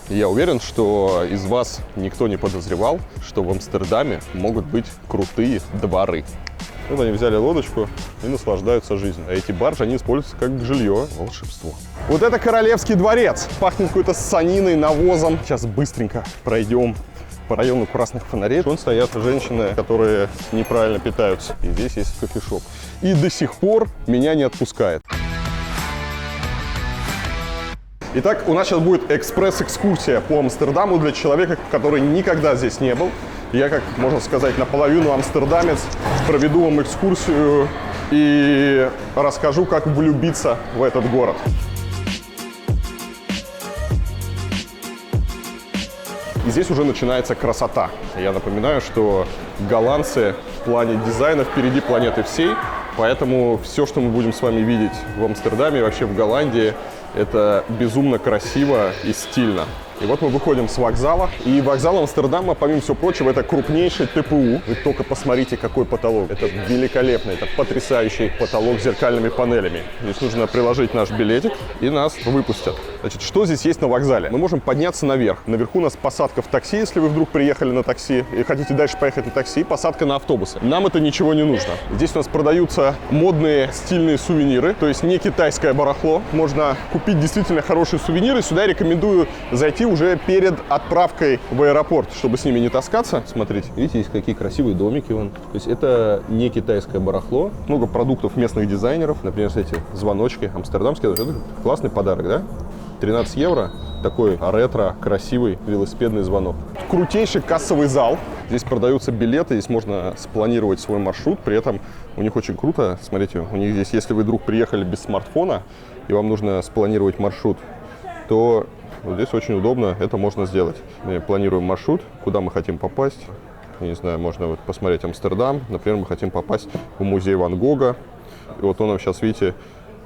Я уверен, что из вас никто не подозревал, что в Амстердаме могут быть крутые дворы. Вот они взяли лодочку и наслаждаются жизнью. А эти баржи, они используются как жилье. Волшебство. Вот это Королевский дворец. Пахнет какой-то ссаниной, навозом. Сейчас быстренько пройдем по району красных фонарей. Вон стоят женщины, которые неправильно питаются. И здесь есть кофешоп. И до сих пор меня не отпускает. Итак, у нас сейчас будет экспресс-экскурсия по Амстердаму для человека, который никогда здесь не был. Я, как можно сказать, наполовину амстердамец, проведу вам экскурсию и расскажу, как влюбиться в этот город. И здесь уже начинается красота. Я напоминаю, что голландцы в плане дизайна впереди планеты всей, поэтому все, что мы будем с вами видеть в Амстердаме и вообще в Голландии, это безумно красиво и стильно. И вот мы выходим с вокзала. И вокзал Амстердама, помимо всего прочего, это крупнейший ТПУ. Вы только посмотрите, какой потолок. Это великолепный, это потрясающий потолок с зеркальными панелями. Здесь нужно приложить наш билетик, и нас выпустят. Значит, что здесь есть на вокзале? Мы можем подняться наверх. Наверху у нас посадка в такси, если вы вдруг приехали на такси и хотите дальше поехать на такси, посадка на автобусы. Нам это ничего не нужно. Здесь у нас продаются модные стильные сувениры, то есть не китайское барахло. Можно купить действительно хорошие сувениры. Сюда я рекомендую зайти уже перед отправкой в аэропорт, чтобы с ними не таскаться. Смотрите, видите, есть какие красивые домики вон. То есть это не китайское барахло. Много продуктов местных дизайнеров. Например, эти звоночки амстердамские. Это классный подарок, да? 13 евро. Такой ретро, красивый велосипедный звонок. Крутейший кассовый зал. Здесь продаются билеты, здесь можно спланировать свой маршрут. При этом у них очень круто. Смотрите, у них здесь, если вы вдруг приехали без смартфона и вам нужно спланировать маршрут, то вот здесь очень удобно, это можно сделать. Мы планируем маршрут, куда мы хотим попасть. Я не знаю, можно вот посмотреть Амстердам. Например, мы хотим попасть в музей Ван Гога. И вот он нам сейчас, видите,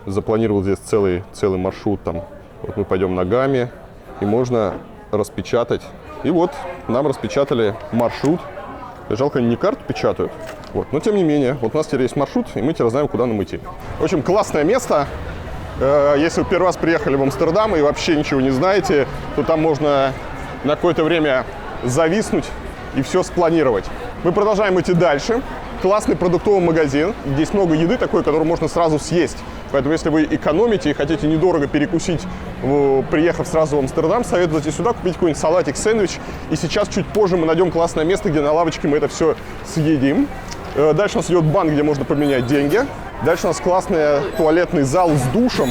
запланировал здесь целый маршрут. Там. Вот мы пойдем ногами, и можно распечатать. И вот нам распечатали маршрут. Жалко, они не карту печатают. Вот. Но тем не менее, вот у нас теперь есть маршрут, и мы теперь знаем, куда нам идти. В общем, классное место. Если вы первый раз приехали в Амстердам и вообще ничего не знаете, то там можно на какое-то время зависнуть и все спланировать. Мы продолжаем идти дальше. Классный продуктовый магазин. Здесь много еды такой, которую можно сразу съесть. Поэтому, если вы экономите и хотите недорого перекусить, приехав сразу в Амстердам, советую зайти сюда, купить какой-нибудь салатик, сэндвич. И сейчас, чуть позже, мы найдем классное место, где на лавочке мы это все съедим. Дальше у нас идет банк, где можно поменять деньги. Дальше у нас классный туалетный зал с душем.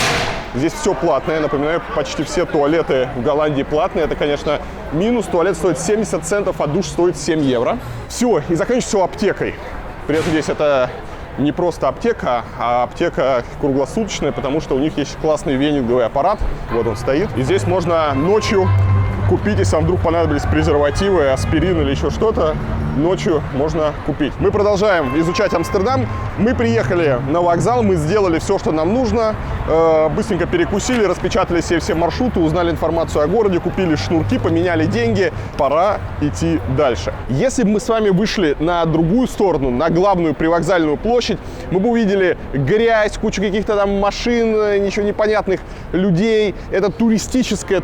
Здесь все платное. Я напоминаю, почти все туалеты в Голландии платные. Это, конечно, минус. Туалет стоит 70 центов, а душ стоит 7 евро. Все. И заканчивается все аптекой. При этом здесь это не просто аптека, а аптека круглосуточная, потому что у них есть классный венинговый аппарат. Вот он стоит. И здесь можно ночью купить, если вам вдруг понадобились презервативы, аспирин или еще что-то, ночью можно купить. Мы продолжаем изучать Амстердам. Мы приехали на вокзал, мы сделали все, что нам нужно, быстренько перекусили, распечатали себе все маршруты, узнали информацию о городе, купили шнурки, поменяли деньги. Пора идти дальше. Если бы мы с вами вышли на другую сторону, на главную привокзальную площадь, мы бы увидели грязь, кучу каких-то там машин, ничего непонятных людей. Это туристический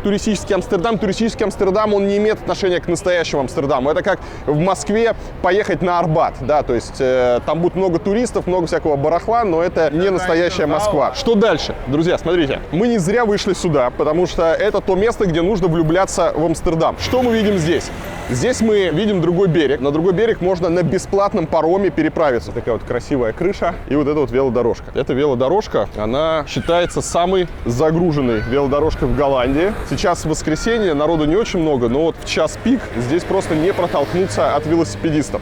Амстердам. Туристический Амстердам, он не имеет отношения к настоящему Амстердаму. Это как в Москве поехать на Арбат, да, то есть там будет много туристов, много всякого барахла, но это не настоящая Москва. Что дальше? Друзья, смотрите, мы не зря вышли сюда, потому что это то место, где нужно влюбляться в Амстердам. Что мы видим здесь? Здесь мы видим другой берег. На другой берег можно на бесплатном пароме переправиться. Такая вот красивая крыша и вот эта вот велодорожка. Эта велодорожка, она считается самой загруженной велодорожкой в Голландии. Сейчас воскресенье, народу не очень много, но вот в час пик здесь просто не протолкнуться от велосипедистов.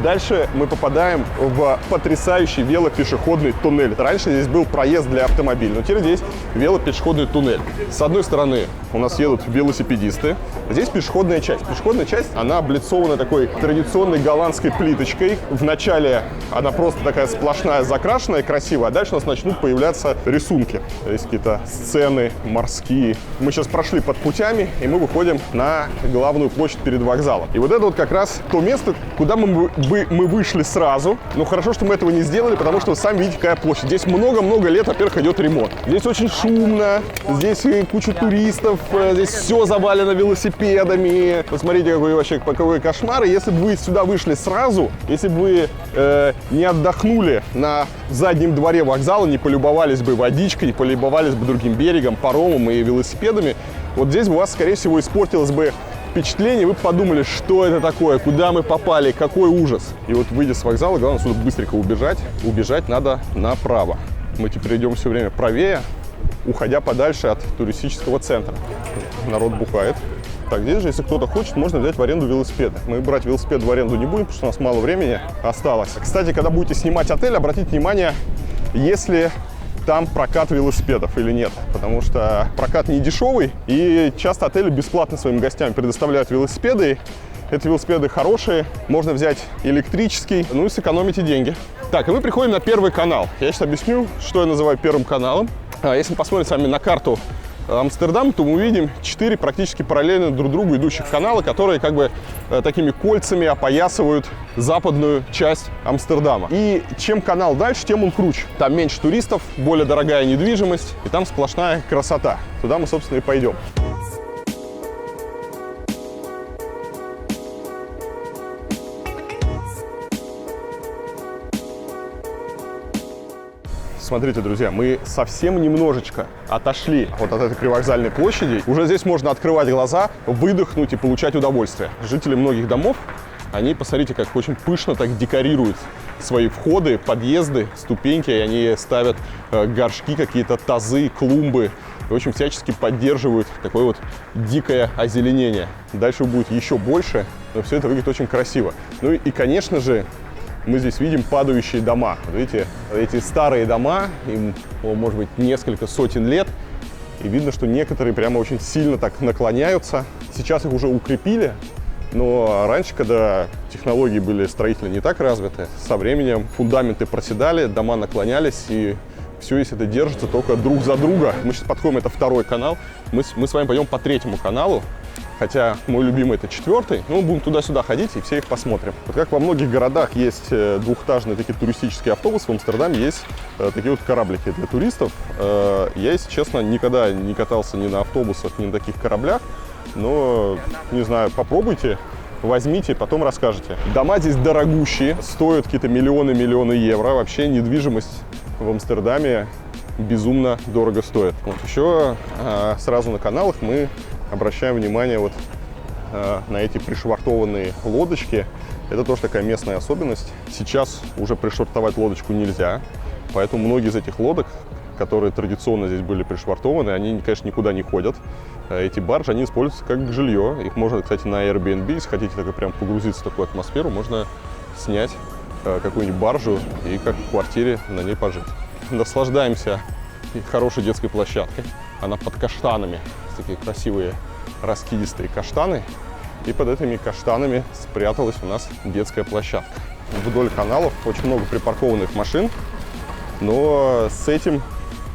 Дальше мы попадаем в потрясающий велопешеходный туннель. Раньше здесь был проезд для автомобилей, но теперь здесь велопешеходный туннель. С одной стороны у нас едут велосипедисты, здесь пешеходная часть. Пешеходная часть, она облицована такой традиционной голландской плиточкой. Вначале она просто такая сплошная, закрашенная, красивая, а дальше у нас начнут появляться рисунки. Есть какие-то сцены морские. Мы сейчас прошли под путями, и мы выходим на главную площадь перед вокзалом. И вот это вот как раз то место, куда мы бы мы вышли сразу. Но хорошо, что мы этого не сделали, потому что вы сами видите, какая площадь. Здесь много-много лет, во-первых, идет ремонт. Здесь очень шумно, здесь куча туристов, здесь все завалено велосипедами. Посмотрите, какой вообще какой кошмар. И если бы вы сюда вышли сразу, если бы вы не отдохнули на заднем дворе вокзала, не полюбовались бы водичкой, не полюбовались бы другим берегом, паромом и велосипедами, вот здесь бы у вас, скорее всего, испортилось бы впечатление, вы подумали, что это такое, куда мы попали, какой ужас. И вот, выйдя с вокзала, главное сюда быстренько убежать. Убежать надо направо. Мы теперь идем все время правее, уходя подальше от туристического центра. Народ бухает. Так, здесь же, если кто-то хочет, можно взять в аренду велосипеды. Мы брать велосипед в аренду не будем, потому что у нас мало времени осталось. Кстати, когда будете снимать отель, обратите внимание, если там прокат велосипедов или нет. Потому что прокат не дешевый, и часто отели бесплатно своим гостям предоставляют велосипеды. Эти велосипеды хорошие, можно взять электрический, ну и сэкономите деньги. Так, и мы приходим на первый канал. Я сейчас объясню, что я называю первым каналом. Если посмотреть с вами на карту Амстердам, то мы увидим 4 практически параллельно друг другу идущих канала, которые как бы такими кольцами опоясывают западную часть Амстердама. И чем канал дальше, тем он круче. Там меньше туристов, более дорогая недвижимость, и там сплошная красота. Туда мы, собственно, и пойдем. Смотрите, друзья, мы совсем немножечко отошли вот от этой привокзальной площади. Уже здесь можно открывать глаза, выдохнуть и получать удовольствие. Жители многих домов, они, посмотрите, как очень пышно так декорируют свои входы, подъезды, ступеньки. И они ставят горшки, какие-то тазы, клумбы. И, в общем, всячески поддерживают такое вот дикое озеленение. Дальше будет еще больше, но все это выглядит очень красиво. Ну и конечно же, мы здесь видим падающие дома. Вот видите, эти старые дома, им, может быть, несколько сотен лет. И видно, что некоторые прямо очень сильно так наклоняются. Сейчас их уже укрепили, но раньше, когда технологии были строительные не так развиты, со временем фундаменты проседали, дома наклонялись, и все, если это держится только друг за друга. Мы сейчас подходим, это второй канал. Мы с вами пойдем по третьему каналу. Хотя мой любимый это 4-й, но мы будем туда-сюда ходить и все их посмотрим. Вот как во многих городах есть двухэтажные такие туристические автобусы, в Амстердаме есть такие вот кораблики для туристов. Я, если честно, никогда не катался ни на автобусах, ни на таких кораблях, но, не знаю, попробуйте, возьмите, потом расскажете. Дома здесь дорогущие, стоят какие-то миллионы евро. Вообще недвижимость в Амстердаме безумно дорого стоит. Вот еще сразу на каналах мы обращаем внимание вот на эти пришвартованные лодочки. Это тоже такая местная особенность. Сейчас уже пришвартовать лодочку нельзя, поэтому многие из этих лодок, которые традиционно здесь были пришвартованы, они, конечно, никуда не ходят. Эти баржи, они используются как жилье. Их можно, кстати, на Airbnb, если хотите так прям погрузиться в такую атмосферу, можно снять какую-нибудь баржу и как в квартире на ней пожить. Наслаждаемся хорошей детской площадкой. Она под каштанами. Такие красивые раскидистые каштаны. И под этими каштанами спряталась у нас детская площадка. Вдоль каналов очень много припаркованных машин, но с этим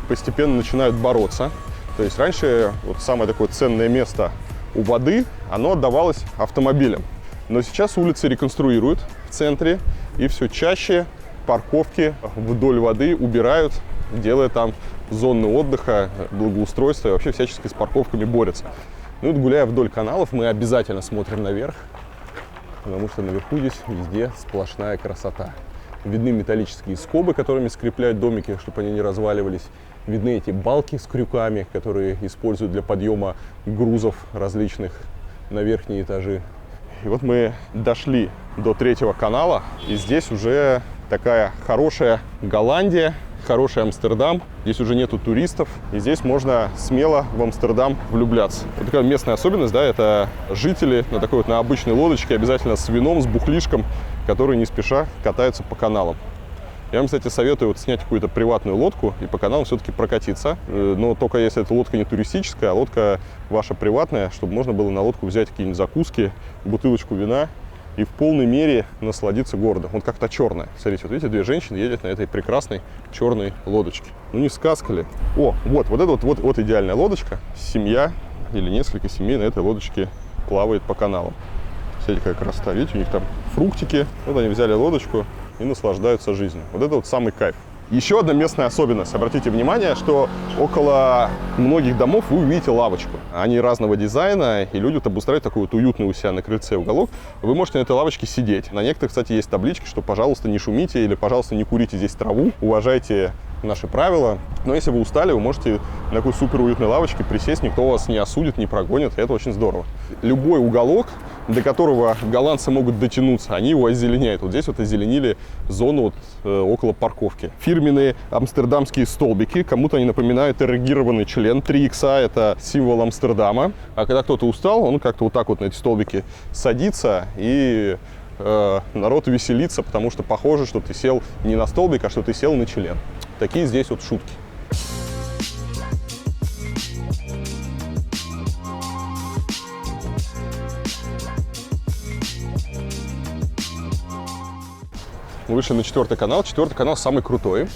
постепенно начинают бороться. То есть раньше вот самое такое ценное место у воды, оно отдавалось автомобилям. Но сейчас улицы реконструируют в центре, и все чаще парковки вдоль воды убирают, делая там зоны отдыха, благоустройства и вообще всячески с парковками борются. Ну вот, гуляя вдоль каналов, мы обязательно смотрим наверх, потому что наверху здесь везде сплошная красота. Видны металлические скобы, которыми скрепляют домики, чтобы они не разваливались. Видны эти балки с крюками, которые используют для подъема грузов различных на верхние этажи. И вот мы дошли до 3-го канала, и здесь уже такая хорошая Голландия, хороший Амстердам. Здесь уже нету туристов, и здесь можно смело в Амстердам влюбляться. Вот такая местная особенность, да, это жители на такой вот на обычной лодочке, обязательно с вином, с бухлишком, которые не спеша катаются по каналам. Я вам, кстати, советую вот снять какую-то приватную лодку и по каналам все-таки прокатиться. Но только если эта лодка не туристическая, а лодка ваша приватная, чтобы можно было на лодку взять какие-нибудь закуски, бутылочку вина и в полной мере насладиться городом. Вот как-то черная. Смотрите, вот видите, 2 женщины едут на этой прекрасной черной лодочке. Ну не сказка ли? О, вот это вот идеальная лодочка. Семья или несколько семей на этой лодочке плавает по каналам. Смотрите, какая красота. Видите, у них там фруктики. Вот они взяли лодочку и наслаждаются жизнью. Вот это вот самый кайф. Еще одна местная особенность. Обратите внимание, что около многих домов вы увидите лавочку. Они разного дизайна, и люди обустраивают такой вот уютный у себя на крыльце уголок. Вы можете на этой лавочке сидеть. На некоторых, кстати, есть таблички, что, пожалуйста, не шумите или, пожалуйста, не курите здесь траву. Уважайте наши правила. Но если вы устали, вы можете на такой супер уютной лавочке присесть, никто вас не осудит, не прогонит, и это очень здорово. Любой уголок, до которого голландцы могут дотянуться, они его озеленяют. Вот здесь вот озеленили зону вот, около парковки. Фирменные амстердамские столбики, кому-то они напоминают эрегированный член 3 икса, это символ Амстердама. А когда кто-то устал, он как-то вот так вот на эти столбики садится и народ веселится, потому что похоже, что ты сел не на столбик, а что ты сел на член. Такие здесь вот шутки. Мы вышли на 4-й канал. 4-й канал самый крутой,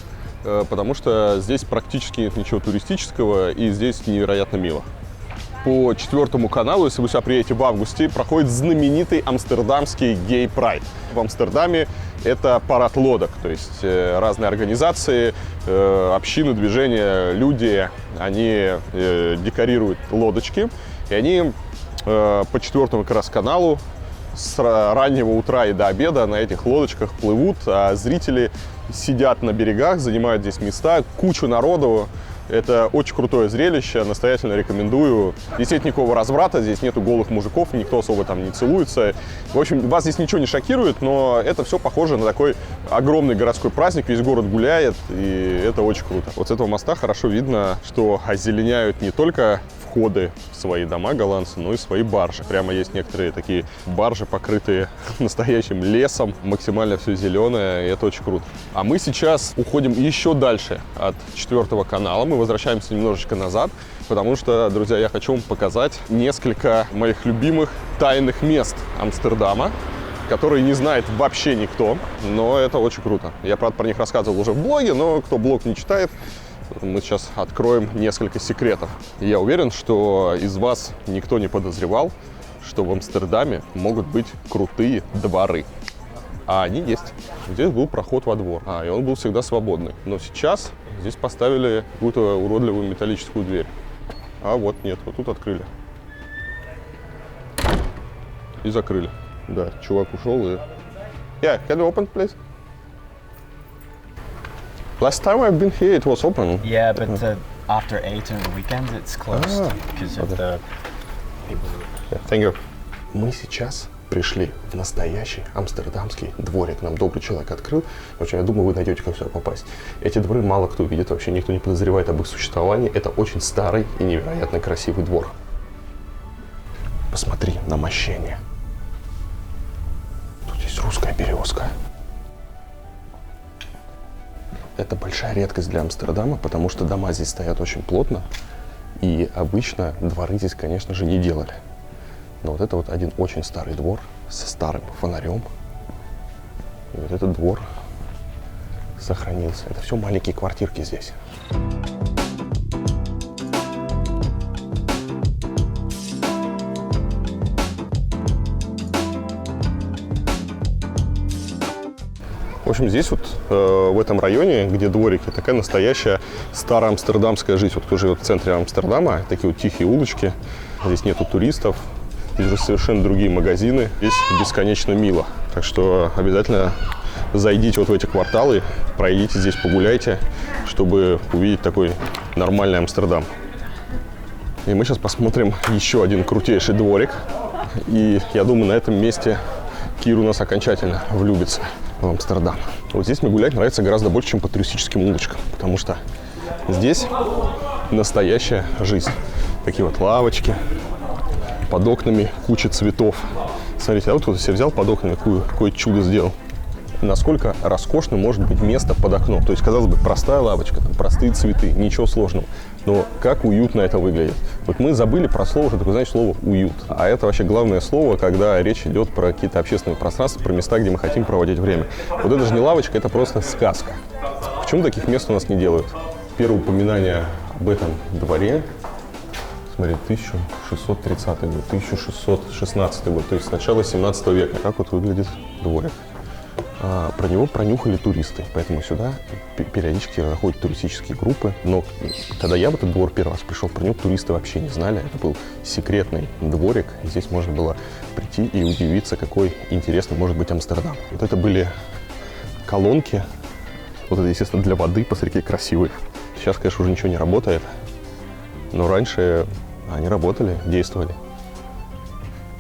потому что здесь практически нет ничего туристического, и здесь невероятно мило. По 4-му каналу, если вы сюда приедете в августе, проходит знаменитый амстердамский гей-прайд. В Амстердаме это парад лодок, то есть разные организации, общины, движения, люди, они декорируют лодочки, и они по 4-му как раз каналу с раннего утра и до обеда на этих лодочках плывут, а зрители сидят на берегах, занимают здесь места, кучу народу. Это очень крутое зрелище, настоятельно рекомендую. Здесь нет никакого разврата, здесь нету голых мужиков, никто особо там не целуется. В общем, вас здесь ничего не шокирует, но это все похоже на такой огромный городской праздник, весь город гуляет, и это очень круто. Вот с этого моста хорошо видно, что озеленяют не только входы в свои дома голландцы, но и свои баржи. Прямо есть некоторые такие баржи, покрытые настоящим лесом, максимально все зеленое, и это очень круто. А мы сейчас уходим еще дальше от 4-го канала, мы возвращаемся немножечко назад, потому что, друзья, я хочу вам показать несколько моих любимых тайных мест Амстердама, которые не знает вообще никто, но это очень круто. Я, правда, про них рассказывал уже в блоге, но кто блог не читает, мы сейчас откроем несколько секретов. И я уверен, что из вас никто не подозревал, что в Амстердаме могут быть крутые дворы. А они есть. Здесь был проход во двор, и он был всегда свободный. Но сейчас здесь поставили какую-то уродливую металлическую дверь. А вот нет, вот тут открыли. И закрыли. Да, чувак ушел и... Yeah, can you open, please? Last time I've been here, it was open. Yeah, but after 8 on the weekends, it's closed because of the people. Yeah, thank you. Мы сейчас пришли в настоящий амстердамский дворик. Нам добрый человек открыл. В общем, я думаю, вы найдете, как сюда попасть. Эти дворы мало кто видит, вообще никто не подозревает об их существовании. Это очень старый и невероятно красивый двор. Посмотри на мощение. Тут есть русская березка. Это большая редкость для Амстердама, потому что дома здесь стоят очень плотно. И обычно дворы здесь, конечно же, не делали. Но вот это вот один очень старый двор со старым фонарем. И вот этот двор сохранился. Это все маленькие квартирки здесь. В общем, здесь вот в этом районе, где дворики, такая настоящая старая амстердамская жизнь. Вот кто живет в центре Амстердама, такие вот тихие улочки, здесь нету туристов, здесь уже совершенно другие магазины, здесь бесконечно мило. Так что обязательно зайдите вот в эти кварталы, пройдите здесь, погуляйте, чтобы увидеть такой нормальный Амстердам. И мы сейчас посмотрим еще один крутейший дворик. И я думаю, на этом месте Кир у нас окончательно влюбится в Амстердам. Вот здесь мне гулять нравится гораздо больше, чем по туристическим улочкам, потому что здесь настоящая жизнь. Такие вот лавочки, под окнами куча цветов. Смотрите, а вот кто-то себе взял под окнами, какое чудо сделал. Насколько роскошным может быть место под окном. То есть, казалось бы, простая лавочка, там, простые цветы, ничего сложного. Но как уютно это выглядит. Вот мы забыли про слово, что такое, знаете, слово «уют». А это вообще главное слово, когда речь идет про какие-то общественные пространства, про места, где мы хотим проводить время. Вот это же не лавочка, это просто сказка. Почему таких мест у нас не делают? Первое упоминание об этом дворе, смотри, 1630 год, 1616 год, то есть с начала 17 века. Как вот выглядит дворик. Про него пронюхали туристы, поэтому сюда периодически заходят туристические группы. Но когда я в этот двор первый раз пришел, про него туристы вообще не знали. Это был секретный дворик. Здесь можно было прийти и удивиться, какой интересный может быть Амстердам. Вот это были колонки. Вот это, естественно, для воды по реке красивые. Сейчас, конечно, уже ничего не работает. Но раньше они работали, действовали.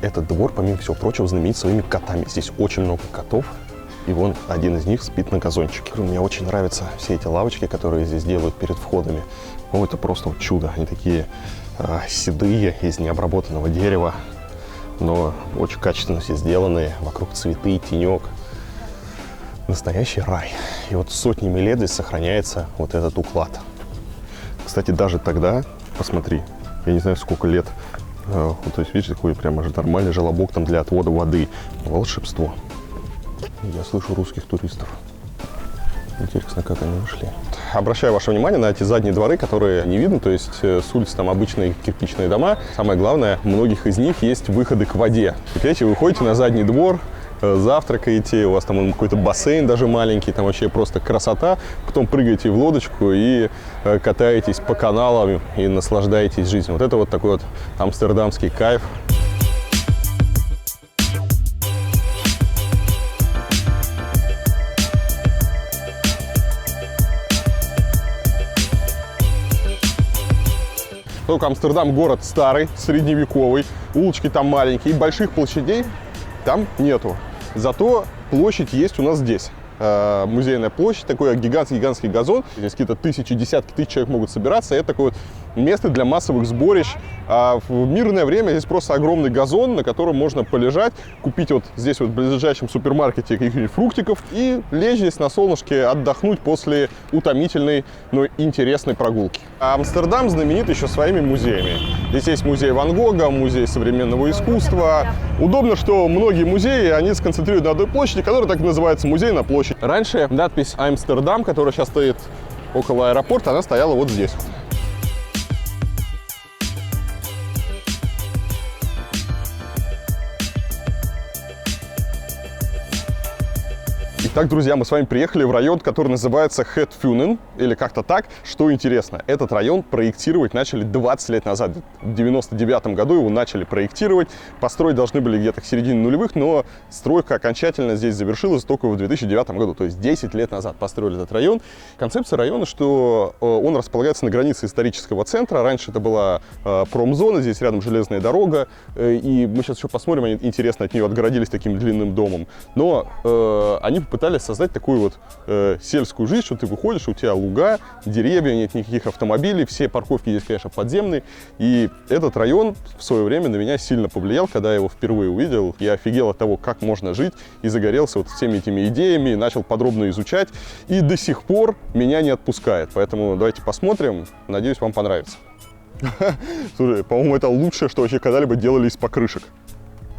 Этот двор, помимо всего прочего, знаменит своими котами. Здесь очень много котов. И вон один из них спит на газончике. Мне очень нравятся все эти лавочки, которые здесь делают перед входами. Ну, это просто вот чудо. Они такие седые, из необработанного дерева, но очень качественно все сделанные. Вокруг цветы, тенек. Настоящий рай. И вот сотнями лет здесь сохраняется вот этот уклад. Кстати, даже тогда, посмотри, я не знаю, сколько лет, вот, то есть, видишь, такой прямо же нормальный желобок там для отвода воды. Волшебство. Я слышу русских туристов. Интересно, как они ушли. Обращаю ваше внимание на эти задние дворы, которые не видно, то есть с улицы там обычные кирпичные дома. Самое главное, у многих из них есть выходы к воде. Видите, вы выходите на задний двор, завтракаете, у вас там какой-то бассейн даже маленький, там вообще просто красота. Потом прыгаете в лодочку и катаетесь по каналам и наслаждаетесь жизнью. Вот это вот такой вот амстердамский кайф. Только Амстердам город старый, средневековый, улочки там маленькие, больших площадей там нету. Зато площадь есть у нас здесь. Музейная площадь, такой гигантский газон. Здесь какие-то тысячи, десятки тысяч человек могут собираться. Это такое вот место для массовых сборищ. А в мирное время здесь просто огромный газон, на котором можно полежать, купить вот здесь вот в ближайшем супермаркете каких-нибудь фруктиков и лечь здесь на солнышке, отдохнуть после утомительной, но интересной прогулки. А Амстердам знаменит еще своими музеями. Здесь есть музей Ван Гога, музей современного искусства. Удобно, что многие музеи, они сконцентрируют на одной площади, которая так и называется «Музей на площади». Раньше надпись «Амстердам», которая сейчас стоит около аэропорта, она стояла вот здесь. Итак, друзья, мы с вами приехали в район, который называется Het-Funen, или как-то так. Что интересно, этот район проектировать начали 20 лет назад. В 99 году его начали проектировать. Построить должны были где-то к середине нулевых, но стройка окончательно здесь завершилась только в 2009 году. То есть 10 лет назад построили этот район. Концепция района, что он располагается на границе исторического центра. Раньше это была промзона, здесь рядом железная дорога. И мы сейчас еще посмотрим, они, интересно, от нее отгородились таким длинным домом. Но они попытались создать такую вот сельскую жизнь, что ты выходишь, у тебя луга, деревья, нет никаких автомобилей, все парковки здесь, конечно, подземные. И этот район в свое время на меня сильно повлиял, когда я его впервые увидел. Я офигел от того, как можно жить, и загорелся вот всеми этими идеями, начал подробно изучать, и до сих пор меня не отпускает. Поэтому давайте посмотрим, надеюсь, вам понравится. Слушай, по-моему, это лучшее, что вообще когда-либо делали из покрышек.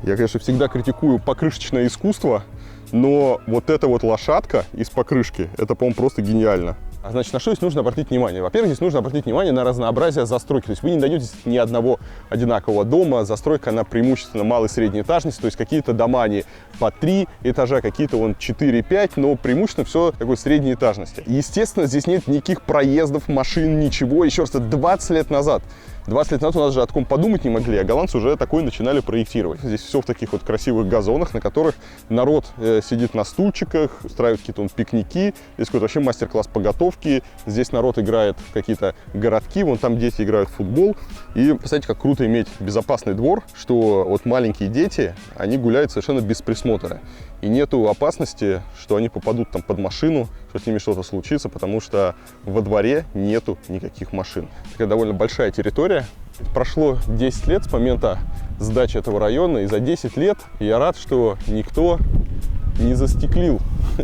Я, конечно, всегда критикую покрышечное искусство, но вот эта вот лошадка из покрышки, это, по-моему, просто гениально. Значит, на что здесь нужно обратить внимание? Во-первых, здесь нужно обратить внимание на разнообразие застройки. То есть вы не найдете ни одного одинакового дома. Застройка, она преимущественно малой и средней этажности. То есть какие-то дома, они по 3 этажа, какие-то вон 4-5, но преимущественно все такой средней этажности. Естественно, здесь нет никаких проездов, машин, ничего. Еще раз, это 20 лет назад. 20 лет назад у нас же о таком подумать не могли, а голландцы уже такое начинали проектировать. Здесь все в таких вот красивых газонах, на которых народ сидит на стульчиках, устраивает какие-то пикники. Здесь какой-то вообще мастер-класс по готовке. Здесь народ играет в какие-то городки, вон там дети играют в футбол. И представляете, как круто иметь безопасный двор, что вот маленькие дети, они гуляют совершенно без присмотра. И нету опасности, что они попадут там под машину, что с ними что-то случится, потому что во дворе нету никаких машин. Такая довольно большая территория. Прошло 10 лет с момента сдачи этого района, и за 10 лет я рад, что никто не застеклил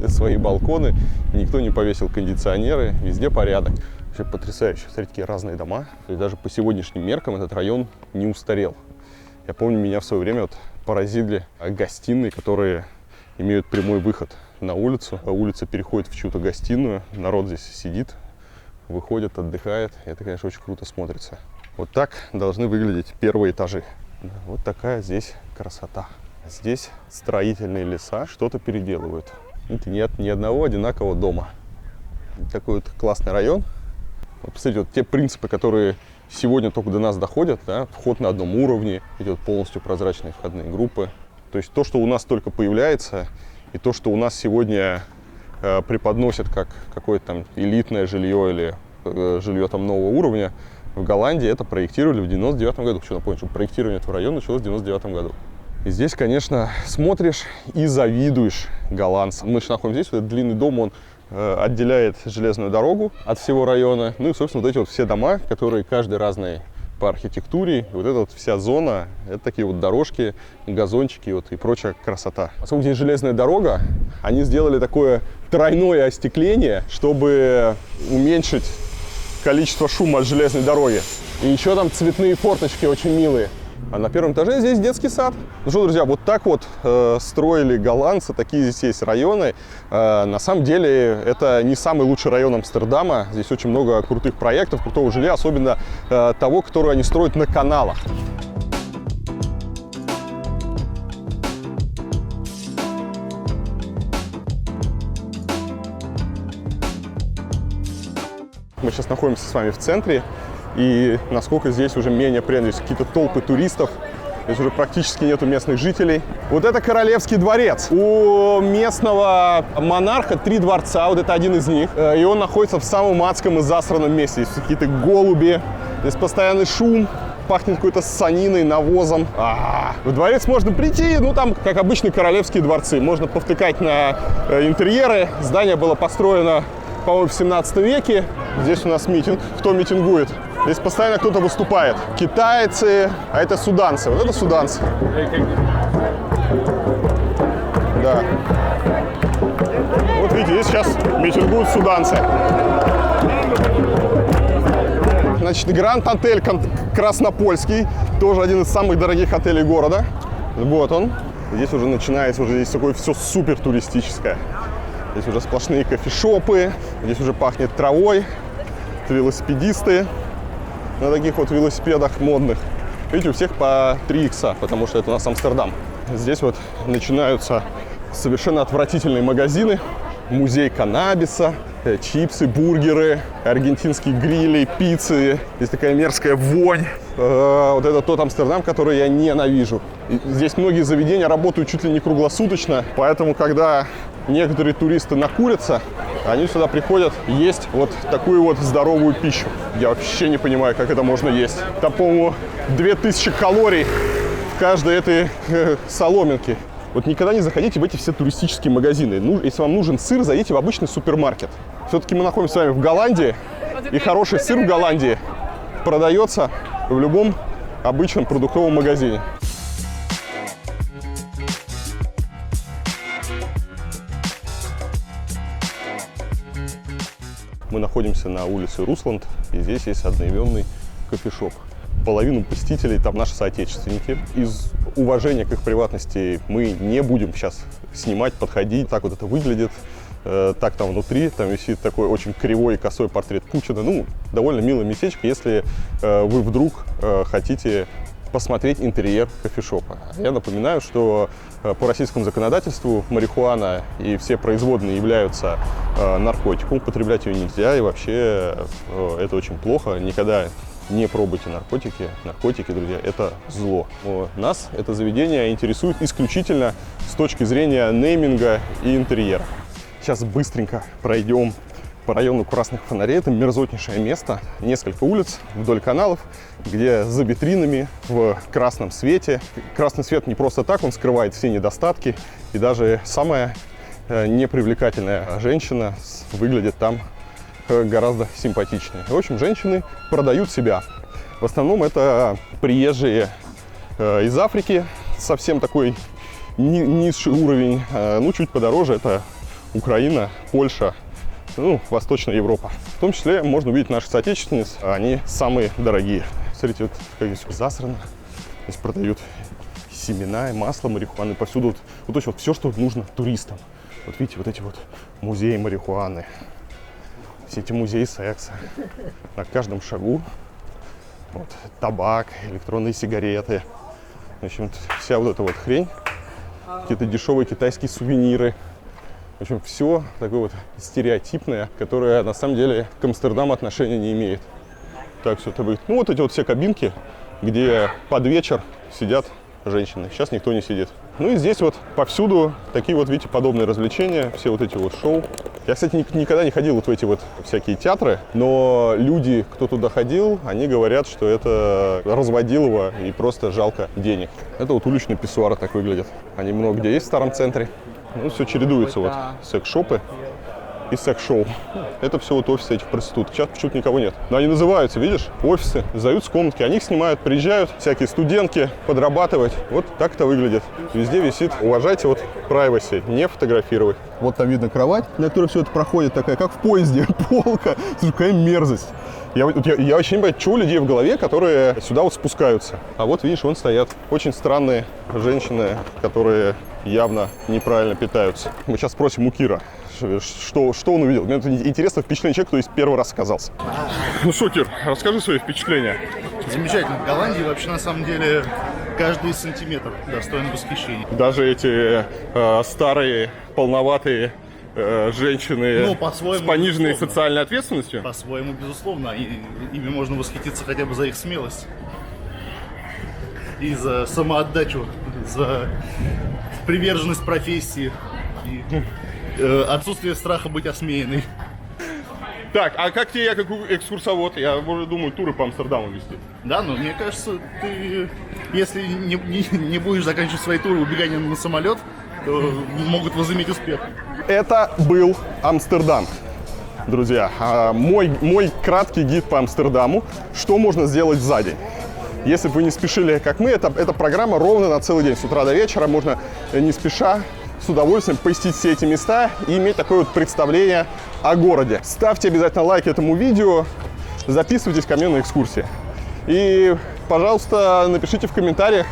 свои балконы, никто не повесил кондиционеры, везде порядок. Вообще потрясающе. Смотрите, какие разные дома. И даже по сегодняшним меркам этот район не устарел. Я помню, меня в свое время вот поразили гостиные, которые имеют прямой выход на улицу. Улица переходит в чью-то гостиную, народ здесь сидит, выходит, отдыхает. Это, конечно, очень круто смотрится. Вот так должны выглядеть первые этажи. Вот такая здесь красота. Здесь строительные леса что-то переделывают. Видите, нет ни одного одинакового дома. Такой вот классный район. Вот, посмотрите, вот те принципы, которые сегодня только до нас доходят, да, вход на одном уровне, идет полностью прозрачные входные группы. То есть то, что у нас только появляется, и то, что у нас сегодня преподносят как какое-то там элитное жилье или жилье там нового уровня, в Голландии это проектировали в 99 году. Хочу напомнить, что проектирование этого района началось в 99 году. И здесь, конечно, смотришь и завидуешь голландцам. Мы же находимся здесь, вот этот длинный дом, он отделяет железную дорогу от всего района. Ну и, собственно, вот эти вот все дома, которые каждый разные по архитектуре. И вот эта вот вся зона, это такие вот дорожки, газончики вот, и прочая красота. Поскольку здесь железная дорога, они сделали такое тройное остекление, чтобы уменьшить количество шума от железной дороги. И еще там цветные форточки очень милые. А на первом этаже здесь детский сад. Ну что, друзья, вот так вот строили голландцы, такие здесь есть районы. На самом деле, это не самый лучший район Амстердама. Здесь очень много крутых проектов, крутого жилья, особенно того, которое они строят на каналах. Мы сейчас находимся с вами в центре, и насколько здесь уже менее приятно, здесь какие-то толпы туристов, здесь уже практически нету местных жителей. Вот это Королевский дворец. У местного монарха 3 дворца, вот это один из них, и он находится в самом адском и засранном месте. Здесь какие-то голуби, здесь постоянный шум, пахнет какой-то ссаниной, навозом. В дворец можно прийти, ну там, как обычные королевские дворцы, можно повтыкать на интерьеры. Здание было построено, по-моему, в 17 веке. Здесь у нас митинг. Кто митингует? Здесь постоянно кто-то выступает. Китайцы, а это суданцы. Вот это суданцы. Да. Вот видите, здесь сейчас митингуют суданцы. Значит, Гранд-отель Краснопольский. Тоже один из самых дорогих отелей города. Вот он. Здесь уже начинается, уже здесь такое все супер туристическое. Здесь уже сплошные кофешопы, здесь уже пахнет травой, велосипедисты на таких вот велосипедах модных. Видите, у всех по 3 икса, потому что это у нас Амстердам. Здесь вот начинаются совершенно отвратительные магазины, музей каннабиса, чипсы, бургеры, аргентинские грили, пиццы. Здесь такая мерзкая вонь. Вот это тот Амстердам, который я ненавижу. И здесь многие заведения работают чуть ли не круглосуточно, поэтому, когда некоторые туристы накурятся, они сюда приходят есть вот такую вот здоровую пищу. Я вообще не понимаю, как это можно есть. Там, по-моему, 2000 калорий в каждой этой соломинке. Вот никогда не заходите в эти все туристические магазины. Ну, если вам нужен сыр, зайдите в обычный супермаркет. Все-таки мы находимся с вами в Голландии, и хороший сыр в Голландии продается в любом обычном продуктовом магазине. Мы находимся на улице Русланд, и здесь есть одноименный кофешоп. Половину посетителей там наши соотечественники. Из уважения к их приватности мы не будем сейчас снимать, подходить. Так вот это выглядит. Так там внутри, там висит такой очень кривой и косой портрет Путина. Ну, довольно милое местечко, если вы вдруг хотите посмотреть интерьер кофешопа. Я напоминаю, что по российскому законодательству марихуана и все производные являются наркотиком. Употреблять ее нельзя, и вообще это очень плохо. Никогда не пробуйте наркотики. Наркотики, друзья, это зло. Но нас это заведение интересует исключительно с точки зрения нейминга и интерьера. Сейчас быстренько пройдем по району красных фонарей. Это мерзотнейшее место. Несколько улиц вдоль каналов, где за витринами в красном свете. Красный свет не просто так, он скрывает все недостатки. И даже самая непривлекательная женщина выглядит там гораздо симпатичнее. В общем, женщины продают себя. В основном это приезжие из Африки, совсем такой низший уровень. Ну, чуть подороже это Украина, Польша, ну, Восточная Европа. В том числе можно увидеть наших соотечественниц, они самые дорогие. Смотрите, вот как здесь засрано. Здесь продают семена, масло марихуаны, повсюду. Вот очень вот все, что нужно туристам. Вот видите, вот эти вот музеи марихуаны. Все эти музеи секса. На каждом шагу Вот, табак, электронные сигареты. В общем, вся вот эта вот хрень. Какие-то дешевые китайские сувениры. В общем, все такое вот стереотипное, которое на самом деле к Амстердаму отношения не имеет. Так все это выглядит. Ну, вот эти вот все кабинки, где под вечер сидят женщины. Сейчас никто не сидит. Ну и здесь вот повсюду такие вот, видите, подобные развлечения, все вот эти вот шоу. Я, кстати, никогда не ходил вот в эти вот всякие театры, но люди, кто туда ходил, они говорят, что это разводилово и просто жалко денег. Это вот уличные писсуары так выглядят. Они много где есть в старом центре. Ну, все чередуется, вот секс-шопы и секс-шоу. Это все вот офисы этих проституток. Сейчас почему-то никого нет. Но они называются, видишь, офисы, сдаются комнатки, они их снимают, приезжают всякие студентки подрабатывать. Вот так это выглядит. Везде висит. Уважайте вот privacy, не фотографировать. Вот там видно кровать, на которой все это проходит, такая, как в поезде, полка. Слушай, какая мерзость. Я вообще не понимаю, что у людей в голове, которые сюда вот спускаются. А вот, видишь, вон стоят очень странные женщины, которые явно неправильно питаются. Мы сейчас спросим у Кира, что он увидел. Мне это интересно, впечатление человека, кто здесь первый раз оказался. Ну что, Кир, расскажи свои впечатления. Замечательно. В Голландии вообще на самом деле каждый сантиметр достоин восхищения. Даже эти старые, полноватые женщины Ну, с пониженной безусловно. социальной ответственностью. По-своему, безусловно, ими можно восхититься хотя бы за их смелость. И за самоотдачу, за приверженность профессии и отсутствие страха быть осмеянной. Так, а как тебе, я как экскурсовод? Я уже думаю, туры по Амстердаму вести. Да, но мне кажется, ты, если не будешь заканчивать свои туры убеганием на самолет, то могут возыметь успех. Это был Амстердам, друзья. Мой краткий гид по Амстердаму. Что можно сделать за день? Если бы вы не спешили, как мы, эта программа ровно на целый день. С утра до вечера можно не спеша, с удовольствием посетить все эти места и иметь такое вот представление о городе. Ставьте обязательно лайк этому видео, записывайтесь ко мне на экскурсии. И, пожалуйста, напишите в комментариях,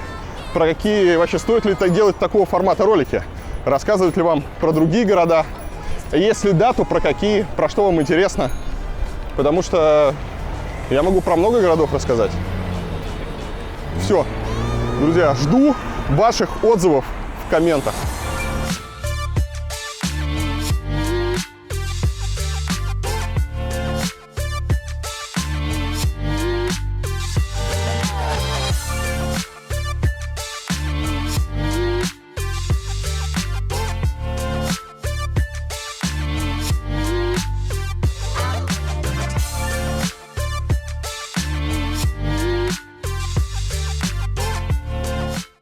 про какие вообще стоит ли делать такого формата ролики. Рассказывать ли вам про другие города? Если да, то про какие, про что вам интересно. Потому что я могу про много городов рассказать. Все, друзья, жду ваших отзывов в комментах.